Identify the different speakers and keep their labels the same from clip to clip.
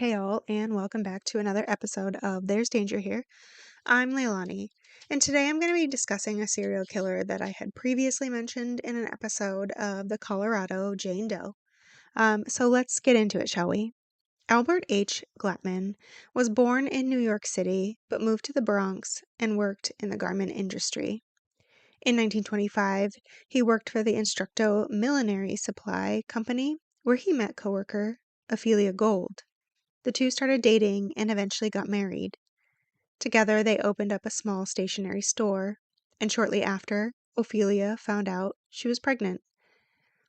Speaker 1: Hey all, and welcome back to another episode of There's Danger Here. I'm Leilani, and today I'm going to be discussing a serial killer that I had previously mentioned in an episode of the Colorado Jane Doe. So let's get into it, shall we? Albert H. Glatman was born in New York City, but moved to the Bronx and worked in the garment industry. In 1925, he worked for the Instructo Millinery Supply Company, where he met coworker Ophelia Gold. The two started dating and eventually got married. Together, they opened up a small stationery store, and shortly after, Ophelia found out she was pregnant.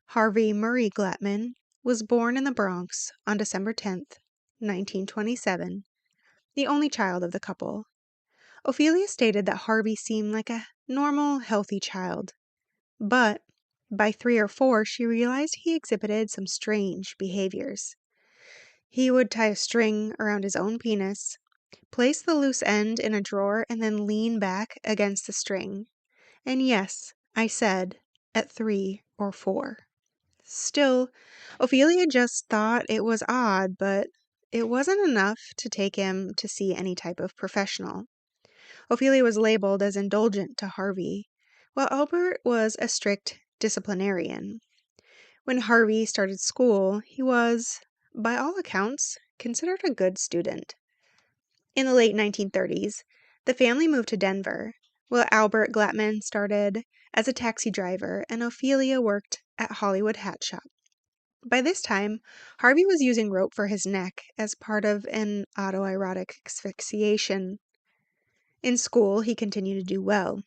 Speaker 1: Harvey Murray Glatman was born in the Bronx on December 10th, 1927, the only child of the couple. Ophelia stated that Harvey seemed like a normal, healthy child, but by 3 or 4, she realized he exhibited some strange behaviors. He would tie a string around his own penis, place the loose end in a drawer, and then lean back against the string. And yes, I said at 3 or 4. Still, Ophelia just thought it was odd, but it wasn't enough to take him to see any type of professional. Ophelia was labeled as indulgent to Harvey, while Albert was a strict disciplinarian. When Harvey started school, he was, by all accounts, considered a good student. In the late 1930s, the family moved to Denver, while Albert Glatman started as a taxi driver and Ophelia worked at Hollywood Hat Shop. By this time, Harvey was using rope for his neck as part of an autoerotic asphyxiation. In school, he continued to do well.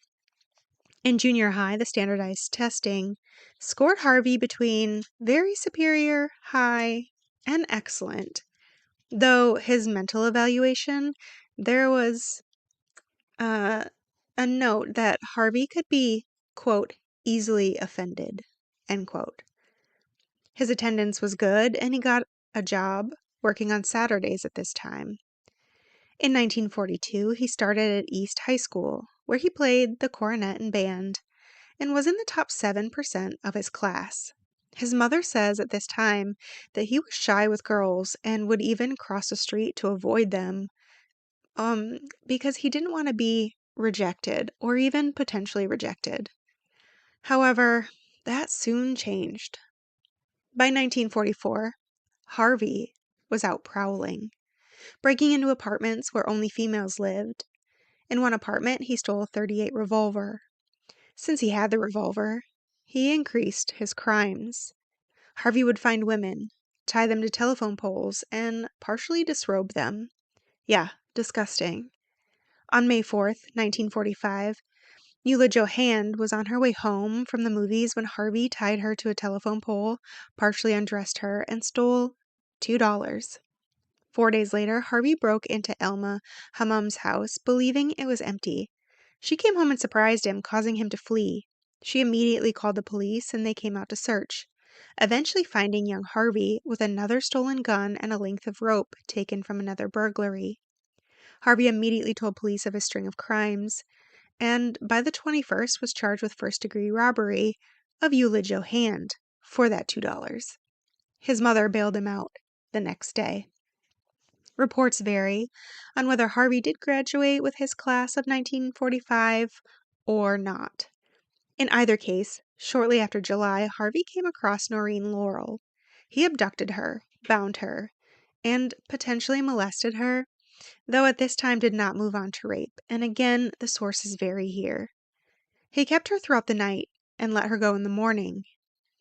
Speaker 1: In junior high, the standardized testing scored Harvey between very superior, high, and excellent. Though his mental evaluation, there was a note that Harvey could be, quote, easily offended, end quote. His attendance was good, and he got a job working on Saturdays at this time. In 1942, he started at East High School, where he played the cornet and band, and was in the top 7% of his class. His mother says at this time that he was shy with girls and would even cross the street to avoid them, because he didn't want to be rejected or even potentially rejected. However, that soon changed. By 1944, Harvey was out prowling, breaking into apartments where only females lived. In one apartment, he stole a .38 revolver. Since he had the revolver, he increased his crimes. Harvey would find women, tie them to telephone poles, and partially disrobe them. Yeah, disgusting. On May 4th, 1945, Eula Johann was on her way home from the movies when Harvey tied her to a telephone pole, partially undressed her, and stole $2. 4 days later, Harvey broke into Elma Hammam's house, believing it was empty. She came home and surprised him, causing him to flee. She immediately called the police, and they came out to search, eventually finding young Harvey with another stolen gun and a length of rope taken from another burglary. Harvey immediately told police of his string of crimes, and by the 21st was charged with first-degree robbery of Eula Johann for that $2. His mother bailed him out the next day. Reports vary on whether Harvey did graduate with his class of 1945 or not. In either case, shortly after July, Harvey came across Noreen Laurel. He abducted her, bound her, and potentially molested her, though at this time did not move on to rape, and again, the sources vary here. He kept her throughout the night and let her go in the morning.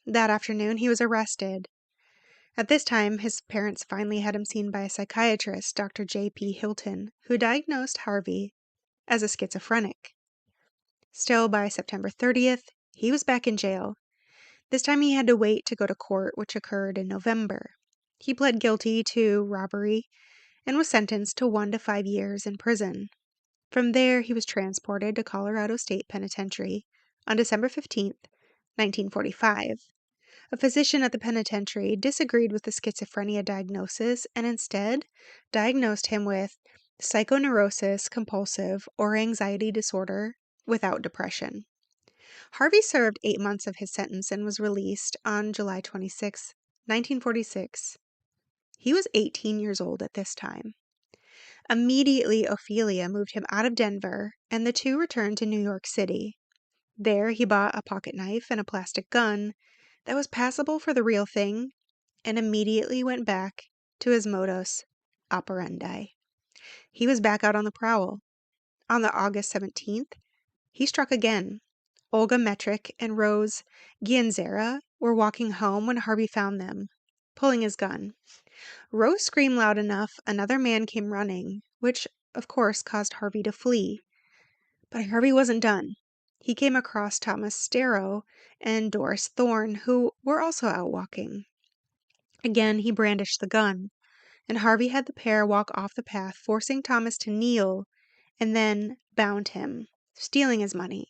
Speaker 1: That afternoon, he was arrested. At this time, his parents finally had him seen by a psychiatrist, Dr. J.P. Hilton, who diagnosed Harvey as a schizophrenic. Still, by September 30th, he was back in jail. This time he had to wait to go to court, which occurred in November. He pled guilty to robbery and was sentenced to 1 to 5 years in prison. From there, he was transported to Colorado State Penitentiary on December 15th, 1945. A physician at the penitentiary disagreed with the schizophrenia diagnosis and instead diagnosed him with psychoneurosis compulsive or anxiety disorder without depression. Harvey served 8 months of his sentence and was released on July 26, 1946. He was 18 years old at this time. Immediately, Ophelia moved him out of Denver, and the two returned to New York City. There, he bought a pocket knife and a plastic gun that was passable for the real thing, and immediately went back to his modus operandi. He was back out on the prowl. On the August 17th, he struck again. Olga Metrick and Rose Gianzera were walking home when Harvey found them, pulling his gun. Rose screamed loud enough another man came running, which, of course, caused Harvey to flee. But Harvey wasn't done. He came across Thomas Starrow and Doris Thorne, who were also out walking. Again, he brandished the gun, and Harvey had the pair walk off the path, forcing Thomas to kneel, and then bound him, stealing his money.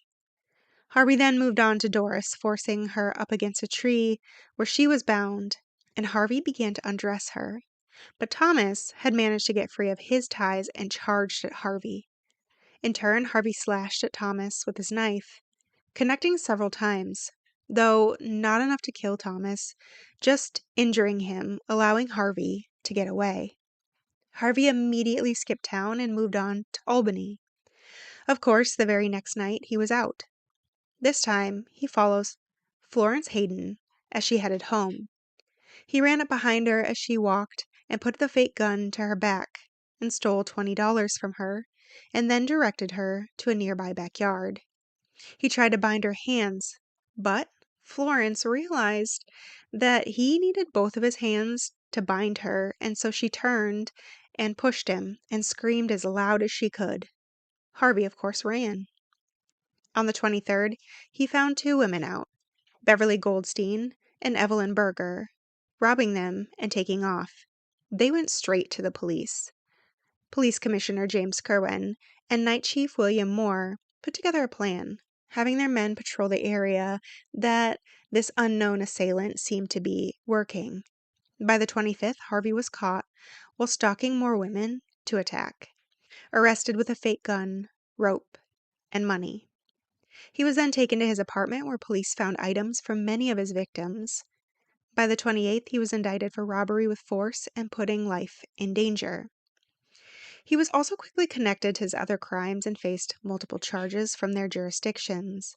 Speaker 1: Harvey then moved on to Doris, forcing her up against a tree where she was bound, and Harvey began to undress her. But Thomas had managed to get free of his ties and charged at Harvey. In turn, Harvey slashed at Thomas with his knife, connecting several times, though not enough to kill Thomas, just injuring him, allowing Harvey to get away. Harvey immediately skipped town and moved on to Albany. Of course, the very next night, he was out. This time, he follows Florence Hayden as she headed home. He ran up behind her as she walked and put the fake gun to her back and stole $20 from her, and then directed her to a nearby backyard. He tried to bind her hands, but Florence realized that he needed both of his hands to bind her, and so she turned and pushed him and screamed as loud as she could. Harvey, of course, ran. On the 23rd, he found two women out, Beverly Goldstein and Evelyn Berger, robbing them and taking off. They went straight to the police. Police Commissioner James Kerwin and Night Chief William Moore put together a plan, having their men patrol the area that this unknown assailant seemed to be working. By the 25th, Harvey was caught while stalking more women to attack, arrested with a fake gun, rope, and money. He was then taken to his apartment where police found items from many of his victims. By the 28th, he was indicted for robbery with force and putting life in danger. He was also quickly connected to his other crimes and faced multiple charges from their jurisdictions.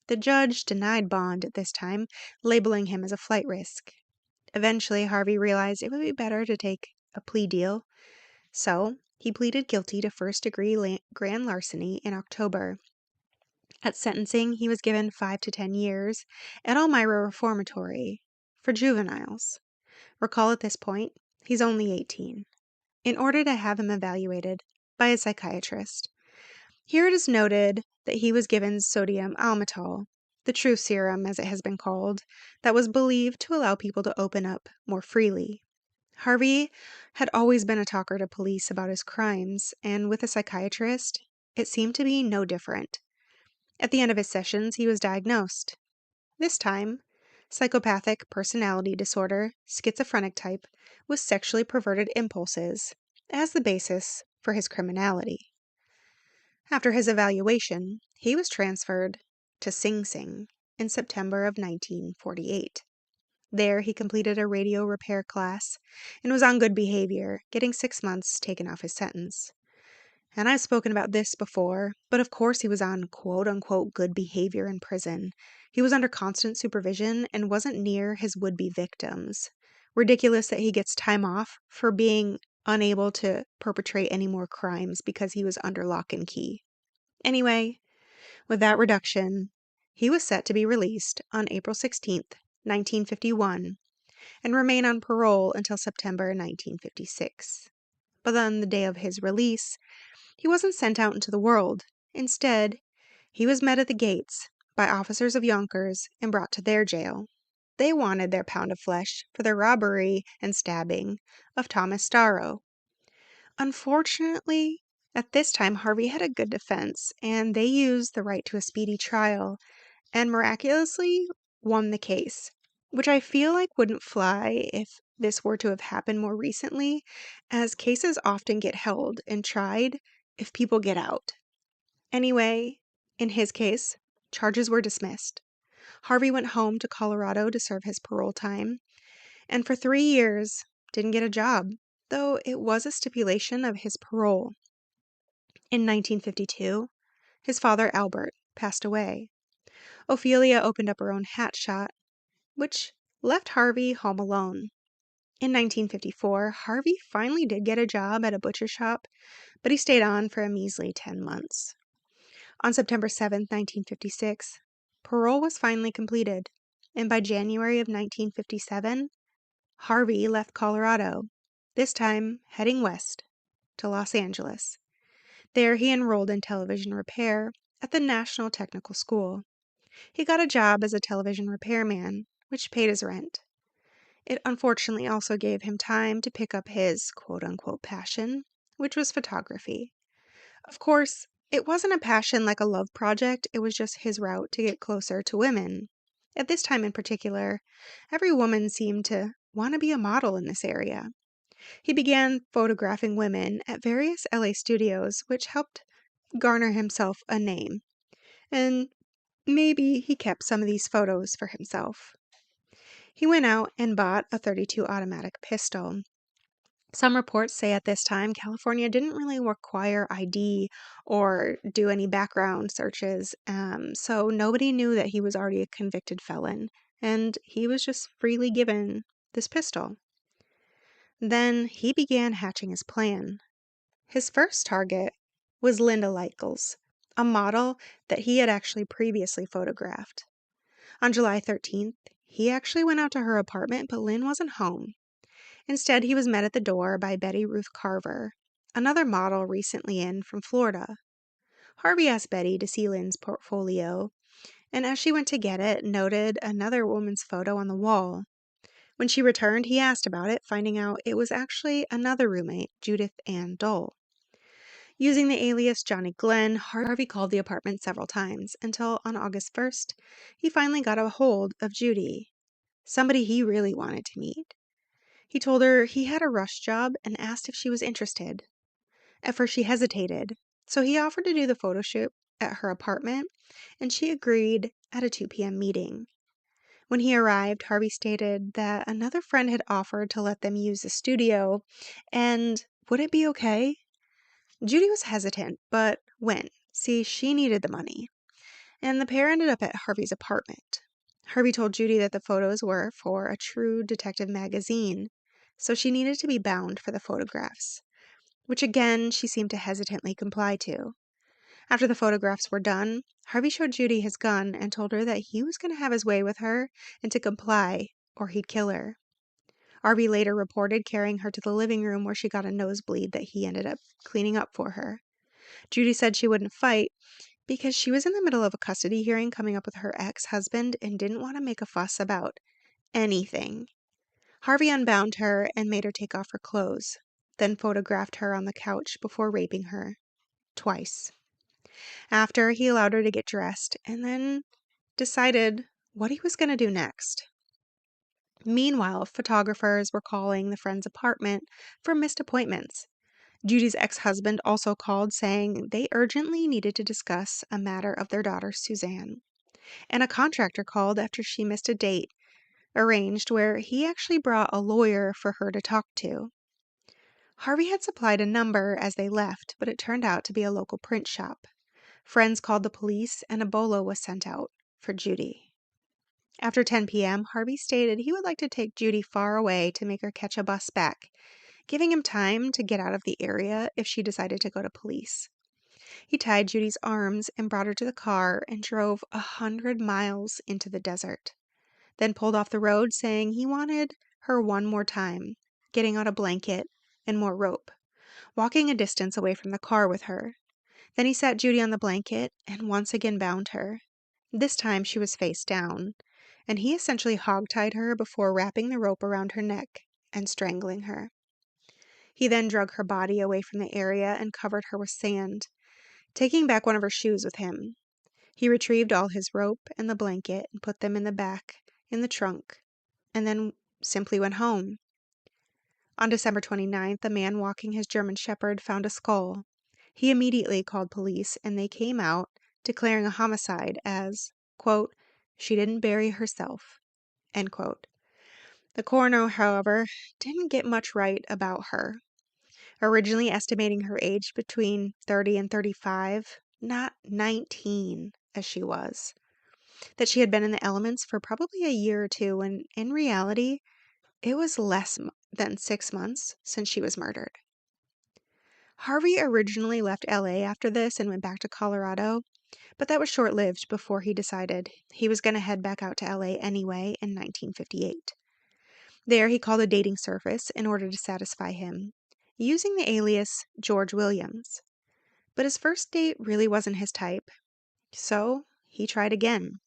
Speaker 1: The judge denied bond at this time, labeling him as a flight risk. Eventually, Harvey realized it would be better to take a plea deal, so he pleaded guilty to first-degree grand larceny in October. At sentencing, he was given 5 to 10 years at Elmira Reformatory for juveniles. Recall at this point, he's only 18. In order to have him evaluated by a psychiatrist. Here it is noted that he was given sodium almethol, the truth serum as it has been called, that was believed to allow people to open up more freely. Harvey had always been a talker to police about his crimes, and with a psychiatrist, it seemed to be no different. At the end of his sessions, he was diagnosed. This time, psychopathic personality disorder, schizophrenic type, with sexually perverted impulses, as the basis for his criminality. After his evaluation, he was transferred to Sing Sing in September of 1948. There, he completed a radio repair class and was on good behavior, getting 6 months taken off his sentence. And I've spoken about this before, but of course he was on quote-unquote good behavior in prison. He was under constant supervision and wasn't near his would-be victims. Ridiculous that he gets time off for being unable to perpetrate any more crimes because he was under lock and key. Anyway, with that reduction, he was set to be released on April 16th, 1951, and remain on parole until September 1956. But on the day of his release, he wasn't sent out into the world. Instead, he was met at the gates by officers of Yonkers and brought to their jail. They wanted their pound of flesh for their robbery and stabbing of Thomas Starrow. Unfortunately, at this time, Harvey had a good defense, and they used the right to a speedy trial and miraculously won the case, which I feel like wouldn't fly if this were to have happened more recently, as cases often get held and tried if people get out. Anyway, in his case, charges were dismissed. Harvey went home to Colorado to serve his parole time, and for 3 years, didn't get a job, though it was a stipulation of his parole. In 1952, his father, Albert, passed away. Ophelia opened up her own hat shop, which left Harvey home alone. In 1954, Harvey finally did get a job at a butcher shop, but he stayed on for a measly 10 months. On September 7, 1956, parole was finally completed, and by January of 1957, Harvey left Colorado, this time heading west to Los Angeles. There he enrolled in television repair at the National Technical School. He got a job as a television repairman, which paid his rent. It unfortunately also gave him time to pick up his quote-unquote passion, which was photography. Of course, it wasn't a passion like a love project, it was just his route to get closer to women. At this time in particular, every woman seemed to want to be a model in this area. He began photographing women at various LA studios, which helped garner himself a name. And maybe he kept some of these photos for himself. He went out and bought a .32 automatic pistol. Some reports say at this time California didn't really require ID or do any background searches, so nobody knew that he was already a convicted felon, and he was just freely given this pistol. Then he began hatching his plan. His first target was Linda Leichels, a model that he had actually previously photographed. On July 13th, he actually went out to her apartment, but Lynn wasn't home. Instead, he was met at the door by Betty Ruth Carver, another model recently in from Florida. Harvey asked Betty to see Lynn's portfolio, and as she went to get it, noted another woman's photo on the wall. When she returned, he asked about it, finding out it was actually another roommate, Judith Ann Dole. Using the alias Johnny Glenn, Harvey called the apartment several times, until on August 1st, he finally got a hold of Judy, somebody he really wanted to meet. He told her he had a rush job and asked if she was interested. At first she hesitated, so he offered to do the photo shoot at her apartment, and she agreed at a 2 p.m. meeting. When he arrived, Harvey stated that another friend had offered to let them use the studio, and would it be okay? Judy was hesitant, but went. See, she needed the money. And the pair ended up at Harvey's apartment. Harvey told Judy that the photos were for a True Detective magazine, so she needed to be bound for the photographs, which again she seemed to hesitantly comply to. After the photographs were done, Harvey showed Judy his gun and told her that he was going to have his way with her and to comply or he'd kill her. Harvey later reported carrying her to the living room where she got a nosebleed that he ended up cleaning up for her. Judy said she wouldn't fight because she was in the middle of a custody hearing coming up with her ex-husband and didn't want to make a fuss about anything. Harvey unbound her and made her take off her clothes, then photographed her on the couch before raping her. Twice. After, he allowed her to get dressed and then decided what he was going to do next. Meanwhile, photographers were calling the friend's apartment for missed appointments. Judy's ex-husband also called saying they urgently needed to discuss a matter of their daughter, Suzanne. And a contractor called after she missed a date arranged where he actually brought a lawyer for her to talk to. Harvey had supplied a number as they left, but it turned out to be a local print shop. Friends called the police and a bolo was sent out for Judy. After 10 p.m., Harvey stated he would like to take Judy far away to make her catch a bus back, giving him time to get out of the area if she decided to go to police. He tied Judy's arms and brought her to the car and drove 100 miles into the desert, then pulled off the road saying he wanted her one more time, getting out a blanket and more rope, walking a distance away from the car with her. Then he sat Judy on the blanket and once again bound her. This time she was face down, and he essentially hogtied her before wrapping the rope around her neck and strangling her. He then drug her body away from the area and covered her with sand, taking back one of her shoes with him. He retrieved all his rope and the blanket and put them in the back, in the trunk, and then simply went home. On December 29th, a man walking his German Shepherd found a skull. He immediately called police, and they came out, declaring a homicide as, quote, "she didn't bury herself," end quote. The coroner, however, didn't get much right about her, originally estimating her age between 30 and 35, not 19 as she was, that she had been in the elements for probably a year or two, when in reality, it was less than 6 months since she was murdered. Harvey originally left LA after this and went back to Colorado, but that was short-lived before he decided he was going to head back out to LA anyway in 1958. There, he called a dating service in order to satisfy him, using the alias George Williams. But his first date really wasn't his type, so he tried again.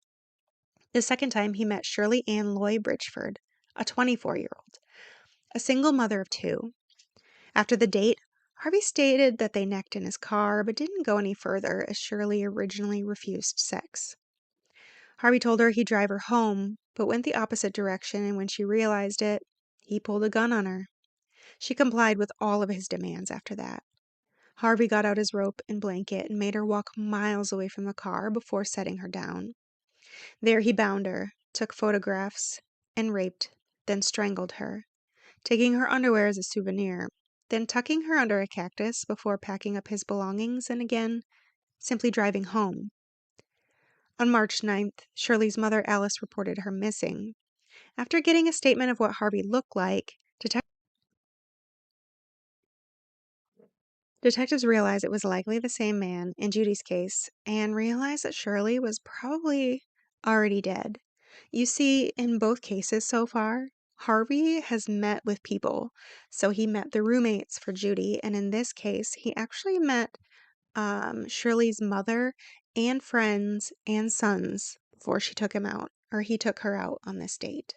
Speaker 1: The second time, he met Shirley Ann Loy Bridgeford, a 24-year-old, a single mother of two. After the date, Harvey stated that they necked in his car, but didn't go any further as Shirley originally refused sex. Harvey told her he'd drive her home, but went the opposite direction, and when she realized it, he pulled a gun on her. She complied with all of his demands after that. Harvey got out his rope and blanket and made her walk miles away from the car before setting her down. There he bound her, took photographs, and raped, then strangled her, taking her underwear as a souvenir, then tucking her under a cactus before packing up his belongings and again, simply driving home. On March 9th, Shirley's mother Alice reported her missing. After getting a statement of what Harvey looked like, detectives realized it was likely the same man in Judy's case and realized that Shirley was probably already dead. You see, in both cases so far, Harvey has met with people. So he met the roommates for Judy, and in this case, he actually met Shirley's mother and friends and sons before she took him out, or he took her out on this date.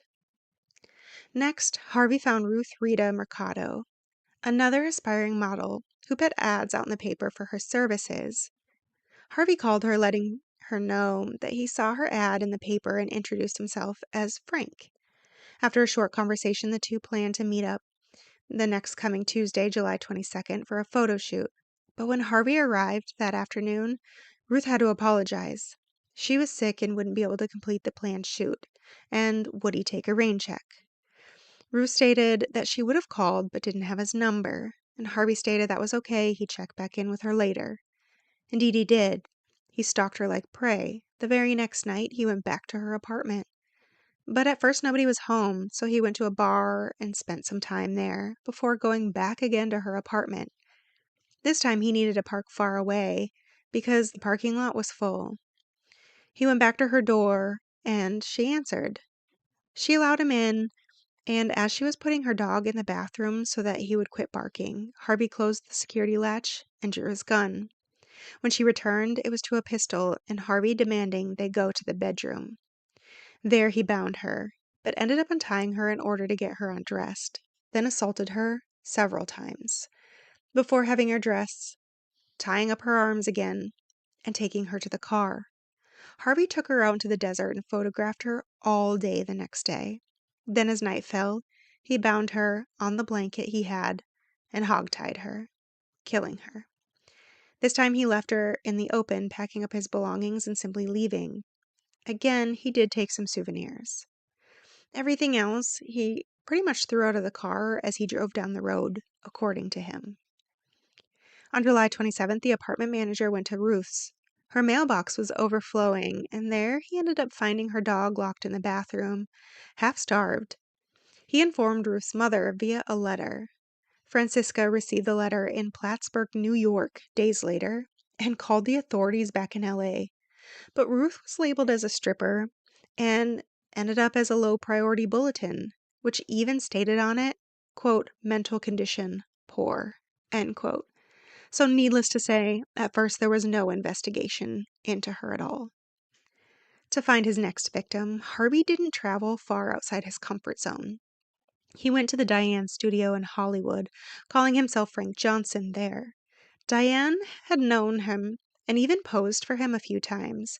Speaker 1: Next, Harvey found Ruth Rita Mercado, another aspiring model who put ads out in the paper for her services. Harvey called her, letting her know that he saw her ad in the paper and introduced himself as Frank. After a short conversation, the two planned to meet up the next coming Tuesday, July 22nd, for a photo shoot. But when Harvey arrived that afternoon, Ruth had to apologize. She was sick and wouldn't be able to complete the planned shoot, and would he take a rain check? Ruth stated that she would have called but didn't have his number, and Harvey stated that was okay, he'd check back in with her later. Indeed he did. He stalked her like prey. The very next night, he went back to her apartment. But at first nobody was home, so he went to a bar and spent some time there, before going back again to her apartment. This time he needed to park far away, because the parking lot was full. He went back to her door, and she answered. She allowed him in, and as she was putting her dog in the bathroom so that he would quit barking, Harvey closed the security latch and drew his gun. When she returned, it was to a pistol, and Harvey demanding they go to the bedroom. There he bound her, but ended up untying her in order to get her undressed, then assaulted her several times, before having her dress, tying up her arms again, and taking her to the car. Harvey took her out into the desert and photographed her all day the next day. Then as night fell, he bound her on the blanket he had and hogtied her, killing her. This time he left her in the open, packing up his belongings and simply leaving. Again, he did take some souvenirs. Everything else he pretty much threw out of the car as he drove down the road, according to him. On July 27th, the apartment manager went to Ruth's. Her mailbox was overflowing, and there he ended up finding her dog locked in the bathroom, half-starved. He informed Ruth's mother via a letter. Francisca received the letter in Plattsburgh, New York, days later, and called the authorities back in LA. But Ruth was labeled as a stripper and ended up as a low-priority bulletin, which even stated on it, quote, mental condition, poor, end quote. So needless to say, at first there was no investigation into her at all. To find his next victim, Harvey didn't travel far outside his comfort zone. He went to the Diane studio in Hollywood, calling himself Frank Johnson there. Diane had known him and even posed for him a few times,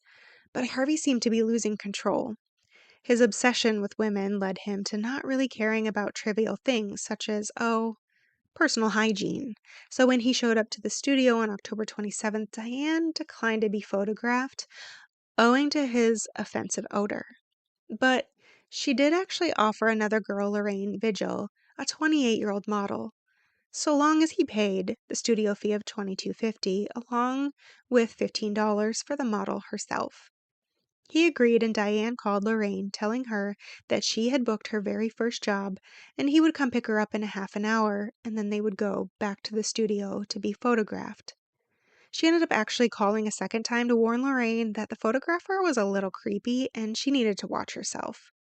Speaker 1: but Harvey seemed to be losing control. His obsession with women led him to not really caring about trivial things such as, personal hygiene. So when he showed up to the studio on October 27th, Diane declined to be photographed, owing to his offensive odor. But She did actually offer another girl, Lorraine Vigil, a 28-year-old model, so long as he paid the studio fee of $22.50 along with $15 for the model herself. He agreed, and Diane called Lorraine, telling her that she had booked her very first job and he would come pick her up in a half an hour, and then they would go back to the studio to be photographed. She ended up actually calling a second time to warn Lorraine that the photographer was a little creepy and she needed to watch herself.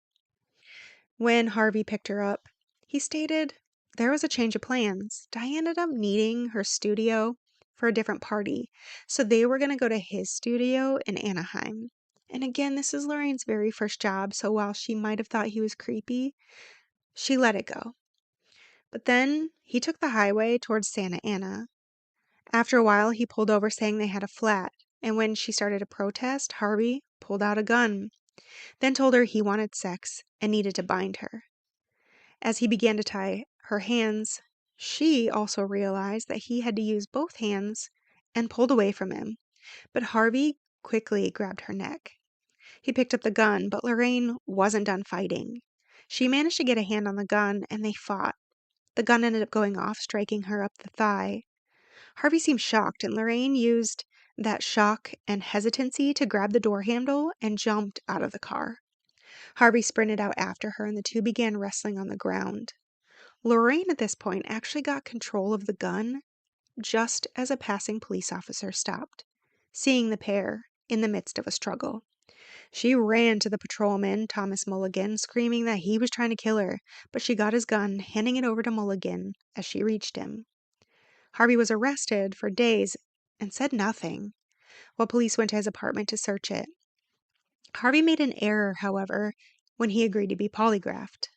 Speaker 1: When Harvey picked her up, he stated there was a change of plans. Diane ended up needing her studio for a different party, so they were going to go to his studio in Anaheim. And again, this is Lorraine's very first job, so while she might have thought he was creepy, she let it go. But then he took the highway towards Santa Ana. After a while, he pulled over saying they had a flat, and when she started to protest, Harvey pulled out a gun, then told her he wanted sex and needed to bind her. As he began to tie her hands, she also realized that he had to use both hands and pulled away from him, but Harvey quickly grabbed her neck. He picked up the gun, but Lorraine wasn't done fighting. She managed to get a hand on the gun, and they fought. The gun ended up going off, striking her up the thigh. Harvey seemed shocked, and Lorraine used that shock and hesitancy to grab the door handle and jumped out of the car. Harvey sprinted out after her, and the two began wrestling on the ground. Lorraine at this point actually got control of the gun just as a passing police officer stopped, seeing the pair in the midst of a struggle. She ran to the patrolman, Thomas Mulligan, screaming that he was trying to kill her, but she got his gun, handing it over to Mulligan as she reached him. Harvey was arrested for days and said nothing, while police went to his apartment to search it. Harvey made an error, however, when he agreed to be polygraphed.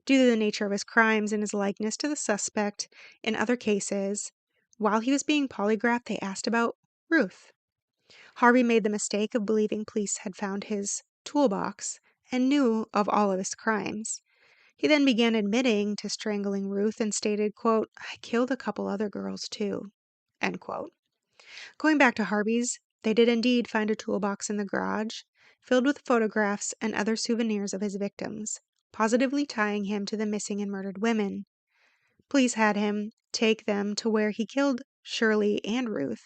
Speaker 1: Due to the nature of his crimes and his likeness to the suspect in other cases, while he was being polygraphed, they asked about Ruth. Harvey made the mistake of believing police had found his toolbox and knew of all of his crimes. He then began admitting to strangling Ruth and stated, quote, "I killed a couple other girls too," end quote. Going back to Harvey's, they did indeed find a toolbox in the garage filled with photographs and other souvenirs of his victims, positively tying him to the missing and murdered women. Police had him take them to where he killed Shirley and Ruth.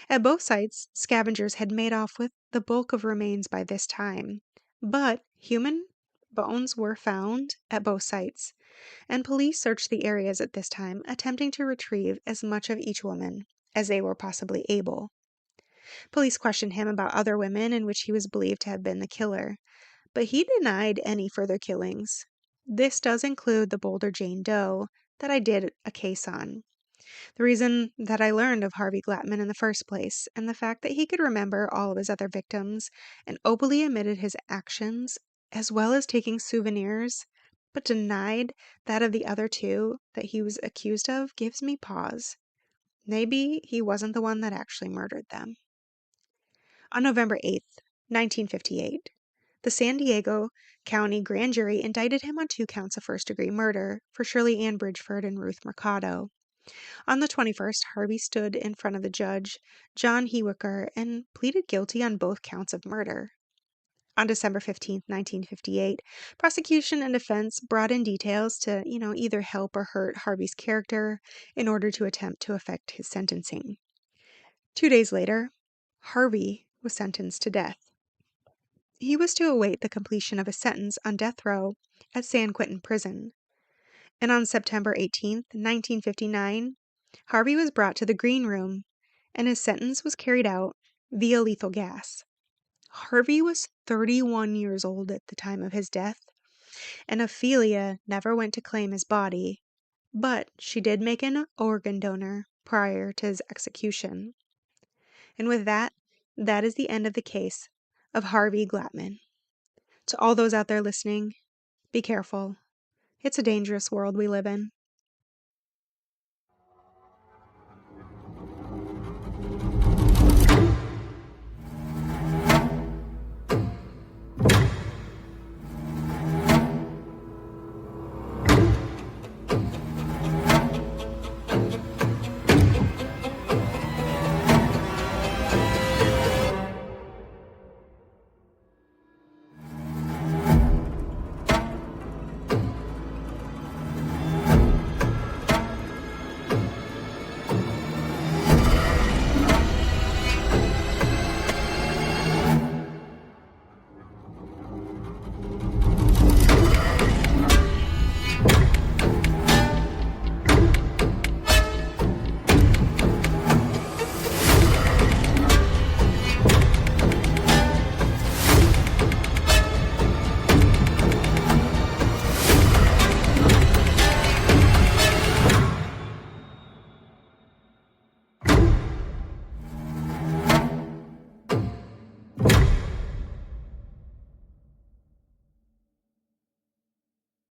Speaker 1: At both sites, scavengers had made off with the bulk of remains by this time, but human bones were found at both sites, and police searched the areas at this time, attempting to retrieve as much of each woman as they were possibly able. Police questioned him about other women in which he was believed to have been the killer, but he denied any further killings. This does include the Boulder Jane Doe that I did a case on. The reason that I learned of Harvey Glatman in the first place, and the fact that he could remember all of his other victims and openly admitted his actions, as well as taking souvenirs, but denied that of the other two that he was accused of, gives me pause. Maybe he wasn't the one that actually murdered them. On November 8th, 1958, the San Diego County Grand Jury indicted him on 2 counts of first-degree murder for Shirley Ann Bridgeford and Ruth Mercado. On the 21st, Harvey stood in front of the judge, John Hewicker, and pleaded guilty on both counts of murder. On December 15th, 1958, prosecution and defense brought in details to, either help or hurt Harvey's character in order to attempt to affect his sentencing. 2 days later, Harvey was sentenced to death. He was to await the completion of his sentence on death row at San Quentin Prison. And on September 18th, 1959, Harvey was brought to the green room, and his sentence was carried out via lethal gas. Harvey was 31 years old at the time of his death, and Ophelia never went to claim his body, but she did make an organ donor prior to his execution. And with that, that is the end of the case of Harvey Glatman. To all those out there listening, be careful. It's a dangerous world we live in.